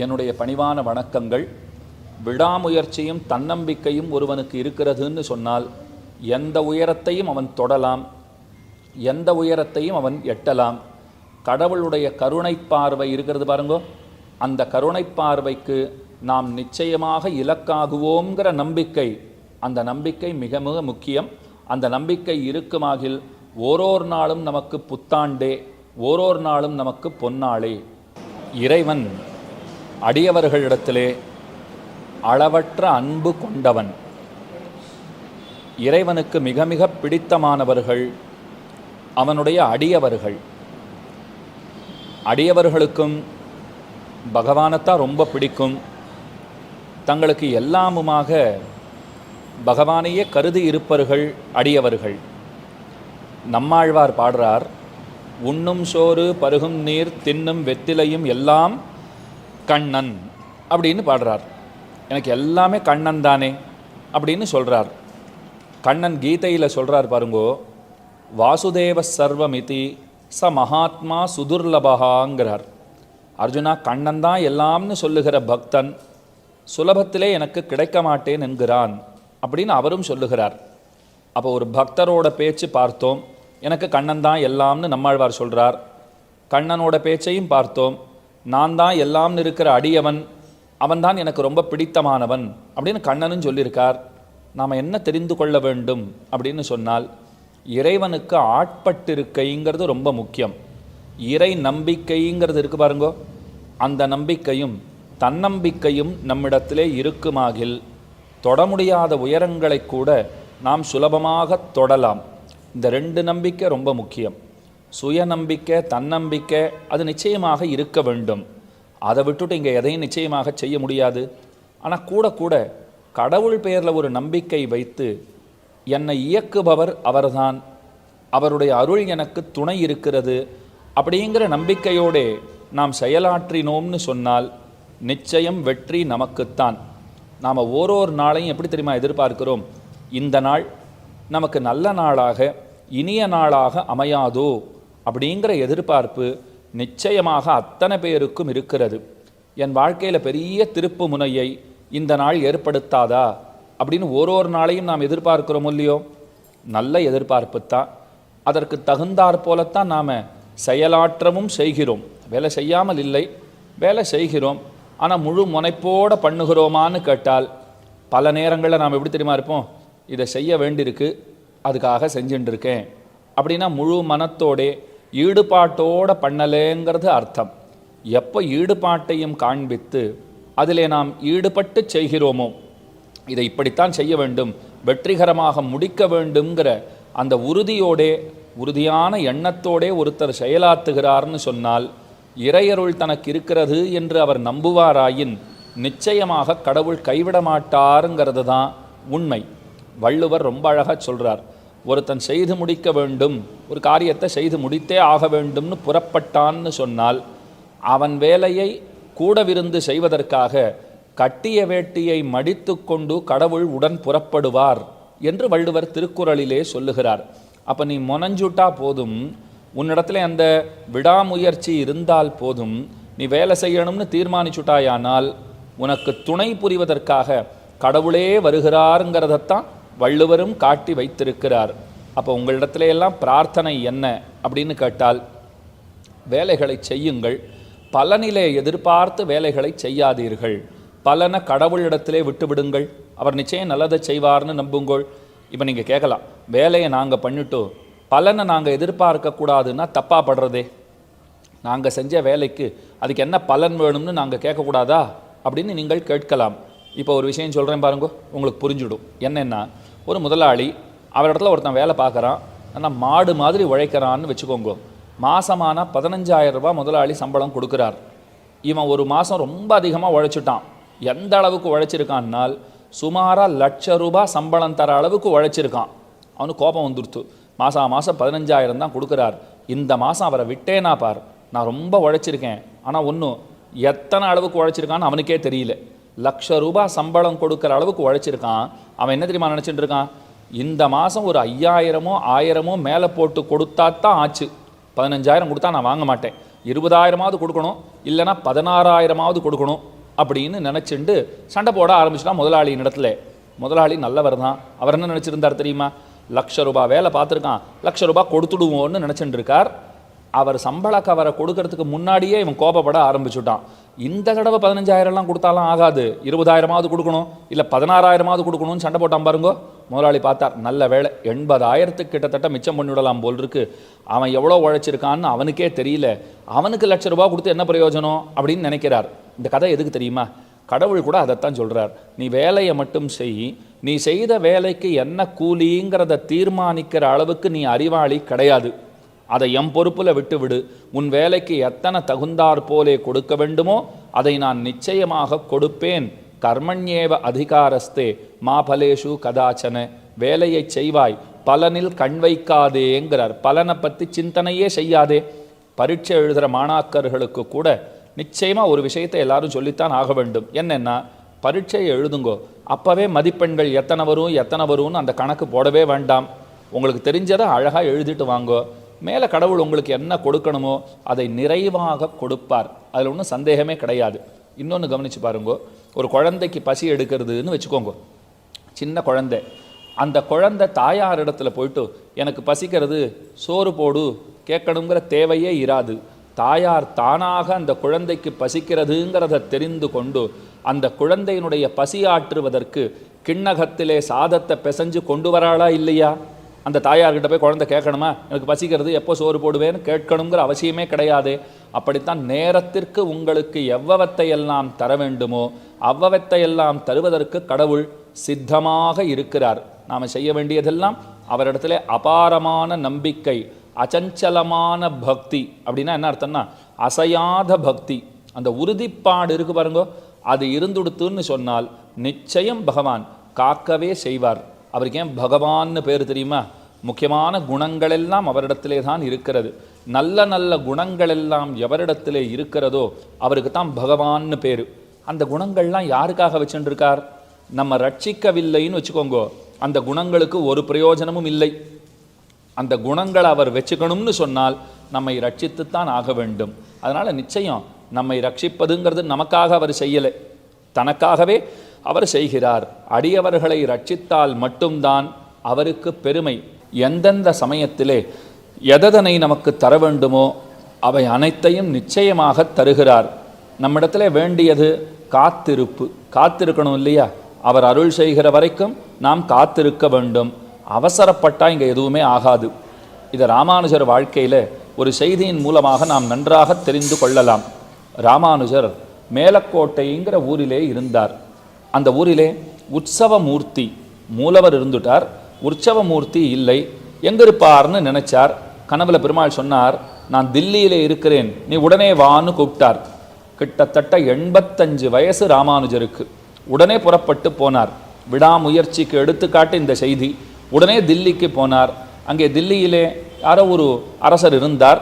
என்னுடைய பணிவான வணக்கங்கள். விடாமுயற்சியும் தன்னம்பிக்கையும் ஒருவனுக்கு இருக்கிறதுன்னு சொன்னால் எந்த உயரத்தையும் அவன் தொடலாம், எந்த உயரத்தையும் அவன் எட்டலாம். கடவுளுடைய கருணை பார்வை இருக்கிறது பாருங்கோ, அந்த கருணை பார்வைக்கு நாம் நிச்சயமாக இலக்காகுவோங்கிற நம்பிக்கை, அந்த நம்பிக்கை மிக மிக முக்கியம். அந்த நம்பிக்கை இருக்குமாகில் ஓரோர் நாளும் நமக்கு புத்தாண்டே, ஓரோர் நாளும் நமக்கு பொன்னாளே. இறைவன் அடியவர்களிடத்திலே அளவற்ற அன்பு கொண்டவன். இறைவனுக்கு மிக மிக பிடித்தமானவர்கள் அவனுடைய அடியவர்கள். அடியவர்களுக்கும் பகவானைத்தான் ரொம்ப பிடிக்கும். தங்களுக்கு எல்லாமுமாக பகவானையே கருதி இருப்பவர்கள் அடியவர்கள். நம்மாழ்வார் பாடுறார், உண்ணும் சோறு பருகும் நீர் தின்னும் வெத்திலையும் எல்லாம் கண்ணன் அப்படின்னு பாடுறார். எனக்கு எல்லாமே கண்ணன் தானே அப்படின்னு சொல்கிறார். கண்ணன் கீதையில் சொல்கிறார் பாருங்கோ, வாசுதேவ சர்வமிதி ச மகாத்மா சுதுர்லபகாங்கிறார். அர்ஜுனா, கண்ணன் தான் எல்லாம்னு சொல்லுகிற பக்தன் சுலபத்திலே எனக்கு கிடைக்க மாட்டேன் என்கிறான் அப்படின்னு அவரும் சொல்லுகிறார். அப்போ ஒரு பக்தரோட பேச்சு பார்த்தோம், எனக்கு கண்ணன் தான் எல்லாம்னு நம்மாழ்வார் சொல்கிறார். கண்ணனோட பேச்சையும் பார்த்தோம், நான் தான் எல்லாம்னு இருக்கிற அடியவன், அவன்தான் எனக்கு ரொம்ப பிடித்தமானவன் அப்படின்னு கண்ணனும் சொல்லியிருக்கார். நாம் என்ன தெரிந்து கொள்ள வேண்டும் அப்படின்னு சொன்னால், இறைவனுக்கு ஆட்பட்டிருக்கைங்கிறது ரொம்ப முக்கியம். இறை நம்பிக்கைங்கிறது இருக்கு பாருங்கோ, அந்த நம்பிக்கையும் தன்னம்பிக்கையும் நம்மிடத்திலே இருக்குமாகில் தொட முடியாத உயரங்களை கூட நாம் சுலபமாக தொடலாம். இந்த ரெண்டு நம்பிக்கை ரொம்ப முக்கியம். சுயநம்பிக்கை தன்னம்பிக்கை அது நிச்சயமாக இருக்க வேண்டும். அதை விட்டுட்டு இங்கே எதையும் நிச்சயமாக செய்ய முடியாது. ஆனால் கூட கூட கடவுள் பெயரில் ஒரு நம்பிக்கை வைத்து என்னை இயக்குபவர் அவர்தான், அவருடைய அருள் எனக்கு துணை இருக்கிறது அப்படிங்கிற நம்பிக்கையோடு நாம் செயலாற்றினோம்னு சொன்னால் நிச்சயம் வெற்றி நமக்குத்தான். நாம் ஓரோரு நாளையும் எப்படி தெரியுமா எதிர்பார்க்கிறோம், இந்த நாள் நமக்கு நல்ல நாளாக இனிய நாளாக அமையாதோ அப்படிங்கிற எதிர்பார்ப்பு நிச்சயமாக அத்தனை பேருக்கும் இருக்கிறது. என் வாழ்க்கையில் பெரிய திருப்பு முனையை இந்த நாள் ஏற்படுத்தாதா அப்படின்னு ஓரோரு நாளையும் நாம் எதிர்பார்க்கிறோம் இல்லையோ? நல்ல எதிர்பார்ப்பு தான். அதற்கு தகுந்தாற் போலத்தான் நாம் செயலாற்றவும் செய்கிறோம். வேலை செய்யாமல் இல்லை, வேலை செய்கிறோம். ஆனால் முழு முனைப்போடு பண்ணுகிறோமான்னு கேட்டால் பல நேரங்களில் நாம் எப்படி தெரியுமா இருப்போம், இதை செய்ய வேண்டியிருக்கு அதுக்காக செஞ்சுட்டுருக்கேன் அப்படின்னா முழு மனத்தோடே ஈடுபாட்டோடு பண்ணலேங்கிறது அர்த்தம். எப்போ ஈடுபாட்டையும் காண்பித்து அதிலே நாம் ஈடுபட்டு செய்கிறோமோ, இதை இப்படித்தான் செய்ய வேண்டும், வெற்றிகரமாக முடிக்க வேண்டும்ங்கிற அந்த உறுதியோடே உறுதியான எண்ணத்தோடே ஒருத்தர் செயலாற்றுகிறார்னு சொன்னால் இறையருள் தனக்கு இருக்கிறது என்று அவர் நம்புவாராயின் நிச்சயமாக கடவுள் கைவிட மாட்டாருங்கிறது தான் உண்மை. வள்ளுவர் ரொம்ப அழகாக சொல்கிறார், ஒருத்தன் செய்து முடிக்க வேண்டும், ஒரு காரியத்தை செய்து முடித்தே ஆக வேண்டும்னு புறப்பட்டான்னு சொன்னால் அவன் வேலையை கூடவிருந்து செய்வதற்காக கட்டிய வேட்டியை மடித்து கொண்டு கடவுள் உடன் புறப்படுவார் என்று வள்ளுவர் திருக்குறளிலே சொல்லுகிறார். அப்போ நீ முனைஞ்சுட்டா போதும், உன்னிடத்துல அந்த விடாமுயற்சி இருந்தால் போதும், நீ வேலை செய்யணும்னு தீர்மானிச்சுட்டாயானால் உனக்கு துணை புரிவதற்காக கடவுளே வருகிறாருங்கிறதத்தான் வள்ளுவரும் காட்டி வைத்திருக்கிறார். அப்போ உங்களிடத்துல எல்லாம் பிரார்த்தனை என்ன அப்படின்னு கேட்டால், வேலைகளை செய்யுங்கள், பலனிலே எதிர்பார்த்து வேலைகளை செய்யாதீர்கள். பலனை கடவுளிடத்திலே விட்டுவிடுங்கள், அவர் நிச்சயம் நல்லதை செய்வார்னு நம்புங்கள். இப்போ நீங்கள் கேட்கலாம், வேலையை நாங்கள் பண்ணிட்டோம் பலனை நாங்கள் எதிர்பார்க்கக்கூடாதுன்னா தப்பாக படுறதே, நாங்கள் செஞ்ச வேலைக்கு அதுக்கு என்ன பலன் வேணும்னு நாங்கள் கேட்கக்கூடாதா அப்படின்னு நீங்கள் கேட்கலாம். இப்போ ஒரு விஷயம் சொல்கிறேன் பாருங்க, உங்களுக்கு புரிஞ்சுடும். என்னென்னா, ஒரு முதலாளி அவரிடத்துல ஒருத்தன் வேலை பார்க்குறான், ஆனால் மாடு மாதிரி உழைக்கிறான்னு வச்சுக்கோங்க. மாதமான 15,000 ரூபாய் முதலாளி சம்பளம் கொடுக்குறார். இவன் ஒரு மாதம் ரொம்ப அதிகமாக உழைச்சிட்டான். எந்த அளவுக்கு உழைச்சிருக்கான்னால் சுமாராக ₹1,00,000 சம்பளம் தர அளவுக்கு உழைச்சிருக்கான். அவனுக்கு கோபம் வந்துடுத்து. மாதம் 15,000 தான் கொடுக்குறார், இந்த மாதம் அவரை விட்டேனா பார், நான் ரொம்ப உழைச்சிருக்கேன், ஆனால் ஒன்றும் எத்தனை அளவுக்கு உழைச்சிருக்கான்னு அவனுக்கே தெரியல. ₹1,00,000 சம்பளம் கொடுக்குற அளவுக்கு உழைச்சிருக்கான். அவன் என்ன தெரியுமா நினச்சிட்டு இருக்கான், இந்த மாதம் ஒரு 5,000மோ 1,000மோ மேலே போட்டு கொடுத்தா தான் ஆச்சு, 15,000 கொடுத்தா நான் வாங்க மாட்டேன், 20,000 கொடுக்கணும், இல்லைன்னா 16,000 கொடுக்கணும் அப்படின்னு நினச்சிண்டு சண்டை போட ஆரம்பிச்சுட்டான் முதலாளியின் இடத்துல. முதலாளி நல்லவர் தான். அவர் என்ன நினச்சிருந்தார் தெரியுமா? ₹1,00,000 வேலை பார்த்துருக்கான், ₹1,00,000 கொடுத்துடுவோன்னு நினச்சிட்டு இருக்கார். அவர் சம்பள கவரை கொடுக்கறதுக்கு முன்னாடியே இவன் கோபப்பட ஆரம்பிச்சுட்டான். இந்த தடவை 15,000 கொடுத்தாலாம் ஆகாது, 20,000 கொடுக்கணும், இல்லை 16,000 கொடுக்கணும்னு சண்டை போட்டான் பாருங்கோ. முதலாளி பார்த்தார், நல்ல வேலை, 80,000 கிட்டத்தட்ட மிச்சம் பண்ணிவிடலாம் போல் இருக்கு. அவன் எவ்வளோ உழைச்சிருக்கான்னு அவனுக்கே தெரியல, அவனுக்கு ₹1,00,000 கொடுத்து என்ன பிரயோஜனம் அப்படின்னு நினைக்கிறார். இந்த கதை எதுக்கு தெரியுமா? கடவுள் கூட அதைத்தான் சொல்கிறார். நீ வேலையை மட்டும் செய், நீ செய்த வேலைக்கு என்ன கூலிங்கிறத தீர்மானிக்கிற அளவுக்கு நீ அறிவாளி கிடையாது. அதை என் பொறுப்பில் விட்டுவிடு. உன் வேலைக்கு எத்தனை தகுந்தாற் போலே கொடுக்க வேண்டுமோ அதை நான் நிச்சயமாக கொடுப்பேன். கர்மண்யேவ அதிகாரஸ்தே மா பலேஷு கதாச்சன. வேலையை செய்வாய், பலனில் கண் வைக்காதேங்கிறார். பலனை பற்றி சிந்தனையே செய்யாதே. பரீட்சை எழுதுகிற மாணாக்கர்களுக்கு கூட நிச்சயமாக ஒரு விஷயத்தை எல்லாரும் சொல்லித்தான் ஆக வேண்டும். என்னென்னா, பரீட்சையை எழுதுங்கோ, அப்போவே மதிப்பெண்கள் எத்தனை வரும்னு அந்த கணக்கு போடவே வேண்டாம். உங்களுக்கு தெரிஞ்சதை அழகாக எழுதிட்டு வாங்கோ. மேலே கடவுள் உங்களுக்கு என்ன கொடுக்கணுமோ அதை நிறைவாக கொடுப்பார். அதில் ஒன்றும் சந்தேகமே கிடையாது. இன்னொன்று கவனித்து பாருங்கோ, ஒரு குழந்தைக்கு பசி எடுக்கிறதுன்னு வச்சுக்கோங்க. சின்ன குழந்தை, அந்த குழந்தை தாயார் இடத்துல போயிட்டு எனக்கு பசிக்கிறது சோறு போடு கேட்கணுங்கிற தேவையே இராது. தாயார் தானாக அந்த குழந்தைக்கு பசிக்கிறதுங்கிறத தெரிந்து கொண்டு அந்த குழந்தையினுடைய பசி ஆற்றுவதற்கு கிண்ணகத்திலே சாதத்தை பிசைஞ்சு கொண்டு வராளா இல்லையா? அந்த தாயார்கிட்ட போய் குழந்தை கேட்கணுமா, எனக்கு பசிக்கிறது எப்போ சோறு போடுவேன்னு கேட்கணுங்கிற அவசியமே கிடையாது. அப்படித்தான் நேரத்திற்கு உங்களுக்கு எவ்வவத்தையெல்லாம் தர வேண்டுமோ அவ்வவத்தையெல்லாம் தருவதற்கு கடவுள் சித்தமாக இருக்கிறார். நாம் செய்ய வேண்டியதெல்லாம் அவரிடத்துல அபாரமான நம்பிக்கை, அச்சஞ்சலமான பக்தி. அப்படின்னா என்ன அர்த்தம்னா, அசையாத பக்தி. அந்த உறுதிப்பாடு இருக்கு பாருங்கோ, அது இருந்துடுத்துன்னு சொன்னால் நிச்சயம் பகவான் காக்கவே செய்வார். அவருக்கு ஏன் பகவான்னு பேர் தெரியுமா? முக்கியமான குணங்கள் எல்லாம் அவரிடத்திலே தான் இருக்கிறது. நல்ல நல்ல குணங்கள் எல்லாம் எவரிடத்திலே இருக்கிறதோ அவருக்கு தான் பகவான்னு பேர். அந்த குணங்கள்லாம் யாருக்காக வச்சுருக்கார்? நம்ம ரட்சிக்கவில்லைன்னு வச்சுக்கோங்க, அந்த குணங்களுக்கு ஒரு பிரயோஜனமும் இல்லை. அந்த குணங்களை அவர் வச்சுக்கணும்னு சொன்னால் நம்மை ரட்சித்துத்தான் ஆக வேண்டும். அதனால் நிச்சயம் நம்மை ரட்சிப்பதுங்கிறது நமக்காக அவர் செய்யலை, தனக்காகவே அவர் செய்கிறார். அடியவர்களை ரட்சித்தால் மட்டும்தான் அவருக்கு பெருமை. எந்தெந்த சமயத்திலே எதனை நமக்கு தர வேண்டுமோ அவை அனைத்தையும் நிச்சயமாக தருகிறார். நம்மிடத்தில் வேண்டியது காத்திருப்பு. காத்திருக்கணும் இல்லையா? அவர் அருள் செய்கிற வரைக்கும் நாம் காத்திருக்க வேண்டும். அவசரப்பட்டால் இங்கே எதுவுமே ஆகாது. இதை ராமானுஜர் வாழ்க்கையில் ஒரு செய்தியின் மூலமாக நாம் நன்றாக தெரிந்து கொள்ளலாம். ராமானுஜர் மேலக்கோட்டைங்கிற ஊரிலே இருந்தார். அந்த ஊரிலே உற்சவமூர்த்தி மூலவர் இருந்துட்டார், உற்சவமூர்த்தி இல்லை. எங்கே இருப்பார்னு நினைச்சார். கனவுல பெருமாள் சொன்னார், நான் தில்லியிலே இருக்கிறேன், நீ உடனே வான்னு கூப்பிட்டார். கிட்டத்தட்ட 85 வயசு ராமானுஜருக்கு. உடனே புறப்பட்டு போனார். விடாமுயற்சிக்கு எடுத்துக்காட்டு இந்த செய்தி. உடனே தில்லிக்கு போனார். அங்கே தில்லியிலே யாரோ ஒரு அரசர் இருந்தார்.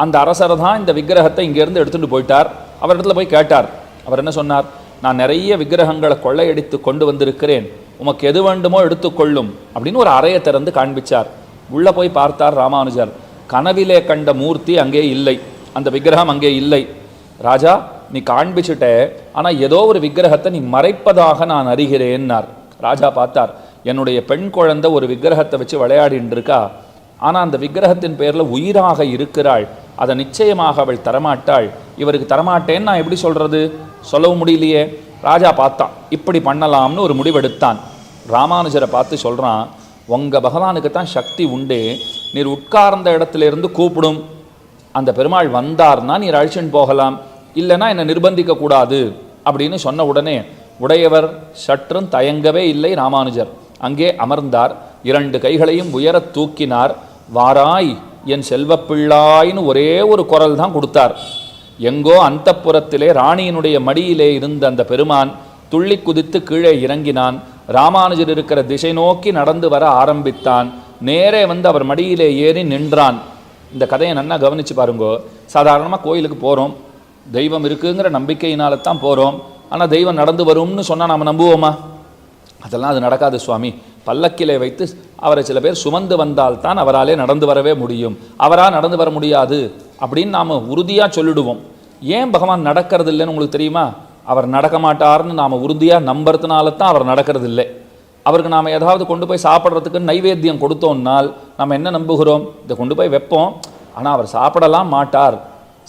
அந்த அரசர் தான் இந்த விக்கிரகத்தை இங்கேருந்து எடுத்துகிட்டு போயிட்டார். அவரிடத்துல போய் கேட்டார். அவர் என்ன சொன்னார்? நான் நிறைய விக்கிரகங்களை கொள்ளையடித்து கொண்டு வந்திருக்கிறேன், உமக்கு எது வேண்டுமோ எடுத்துக்கொள்ளும் அப்படின்னு ஒரு அறையை திறந்து காண்பிச்சார். உள்ளே போய் பார்த்தார் ராமானுஜர். கனவிலே கண்ட மூர்த்தி அங்கே இல்லை, அந்த விக்கிரகம் அங்கே இல்லை. ராஜா, நீ காண்பிச்சுட்ட, ஆனால் ஏதோ ஒரு விக்கிரகத்தை நீ மறைப்பதாக நான் அறிகிறேன்னார். ராஜா பார்த்தார், என்னுடைய பெண் குழந்தை ஒரு விக்கிரகத்தை வச்சு விளையாடின்னு இருக்கா, ஆனால் அந்த விக்கிரகத்தின் பேரில் உயிராக இருக்கிறாள், அதை நிச்சயமாக அவள் தரமாட்டாள். இவருக்கு தரமாட்டேன்னு நான் எப்படி சொல்கிறது? சொல்லவும் முடியலையே. ராஜா பார்த்தான், இப்படி பண்ணலாம்னு ஒரு முடிவெடுத்தான். ராமானுஜரை பார்த்து சொல்கிறான், உங்கள் பகவானுக்கு தான் சக்தி உண்டு, நீர் உட்கார்ந்த இடத்துலேருந்து கூப்பிடும், அந்த பெருமாள் வந்தார்னா நீர் அழிச்சுன்னு போகலாம், இல்லைன்னா என்னை நிர்பந்திக்கக்கூடாது அப்படின்னு சொன்ன உடனே உடையவர் சற்றும் தயங்கவே இல்லை. ராமானுஜர் அங்கே அமர்ந்தார். 2 கைகளையும் உயர தூக்கினார். வாராய் என் செல்வப்பிள்ளாயின்னு ஒரே ஒரு குரல் தான் கொடுத்தார். எங்கோ அந்தப்புறத்திலே ராணியினுடைய மடியிலே இருந்த அந்த பெருமான் துள்ளி குதித்து கீழே இறங்கினான். ராமானுஜர் இருக்கிற திசை நோக்கி நடந்து வர ஆரம்பித்தான். நேரே வந்து அவர் மடியிலே ஏறி நின்றான். இந்த கதையை நன்னா கவனித்து பாருங்கோ. சாதாரணமாக கோயிலுக்கு போகிறோம், தெய்வம் இருக்குங்கிற நம்பிக்கையினால தான் போகிறோம். ஆனால் தெய்வம் நடந்து வரும்னு சொன்னால் நாம் நம்புவோமா? அதெல்லாம் அது நடக்காது சுவாமி. பல்லக்கிலே வைத்து அவரை சில பேர் சுமந்து வந்தால்தான் அவராலே நடந்து வரவே முடியும். அவராக நடந்து வர முடியாது அப்படின்னு நாம் உறுதியாக சொல்லிடுவோம். ஏன் பகவான் நடக்கிறது இல்லைன்னு உங்களுக்கு தெரியுமா? அவர் நடக்க மாட்டார்னு நாம் உறுதியாக நம்புறதுனால தான் அவர் நடக்கிறது இல்லை. அவருக்கு நாம் ஏதாவது கொண்டு போய் சாப்பிட்றதுக்கு நைவேத்தியம் கொடுத்தோம்னால் நம்ம என்ன நம்புகிறோம்? இதை கொண்டு போய் வைப்போம், ஆனால் அவர் சாப்பிடலாம் மாட்டார்.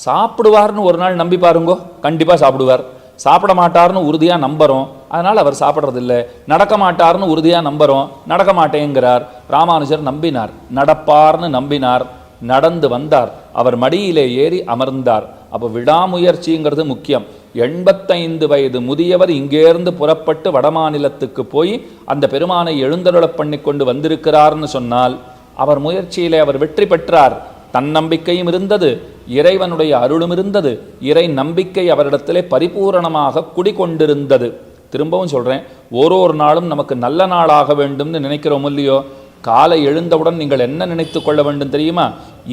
சாப்பிடுவார்னு ஒரு நாள் நம்பி பாருங்கோ, கண்டிப்பாக சாப்பிடுவார். சாப்பிட மாட்டார்னு உறுதியாக நம்புகிறோம், அதனால் அவர் சாப்பிட்றதில்லை. நடக்க மாட்டார்னு உறுதியாக நம்புகிறோம், நடக்க மாட்டேங்கிறார். ராமானுஜர் நம்பினார், நடப்பார்னு நம்பினார், நடந்து வந்தார், அவர் மடியிலே ஏறி அமர்ந்தார். அப்போ விடாமுயற்சிங்கிறது முக்கியம். 85 வயது முதியவர் இங்கேருந்து புறப்பட்டு வடமாநிலத்துக்கு போய் அந்த பெருமானை எழுந்தருளப் பண்ணி கொண்டு வந்திருக்கிறார்னு சொன்னால் அவர் முயற்சியிலே அவர் வெற்றி பெற்றார். தன்னம்பிக்கையும் இருந்தது, இறைவனுடைய அருளும் இருந்தது, இறை நம்பிக்கை அவரிடத்திலே பரிபூரணமாக குடிகொண்டிருந்தது. திரும்பவும் சொல்கிறேன், ஒரு நாளும் நமக்கு நல்ல நாளாக வேண்டும்னு நினைக்கிறோம் இல்லையோ? காலை எழுந்தவுடன் நீங்கள் என்ன நினைத்து கொள்ள வேண்டும் தெரியுமா?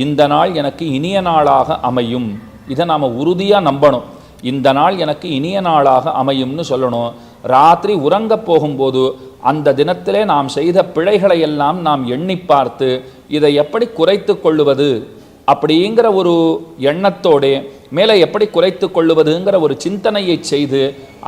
இந்த நாள் எனக்கு இனிய நாளாக அமையும். இதை நாம் உறுதியாக நம்பணும். இந்த நாள் எனக்கு இனிய நாளாக அமையும்னு சொல்லணும். ராத்திரி உறங்க போகும்போது அந்த தினத்திலே நாம் செய்த பிழைகளை எல்லாம் நாம் எண்ணி பார்த்து இதை எப்படி குறைத்து கொள்ளுவது அப்படிங்கிற ஒரு எண்ணத்தோடு மேலே எப்படி குறைத்து கொள்ளுவதுங்கிற ஒரு சிந்தனையை செய்து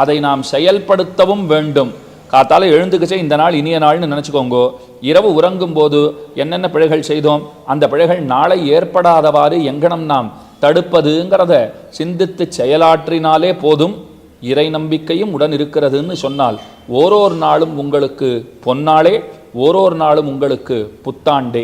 அதை நாம் செயல்படுத்தவும் வேண்டும். காத்தால எழுந்துக்கிச்சே இந்த நாள் இனிய நாள்னு நினச்சிக்கோங்கோ. இரவு உறங்கும் போது என்னென்ன பிழைகள் செய்தோம், அந்த பிழைகள் நாளை ஏற்படாதவாறு எங்கனம் நாம் தடுப்பதுங்கிறத சிந்தித்து செயலாற்றினாலே போதும். இறை நம்பிக்கையும் உடன் இருக்கிறதுன்னு சொன்னால் ஓரோரு நாளும் உங்களுக்கு பொன்னாளே, ஓரோரு நாளும் உங்களுக்கு புத்தாண்டே.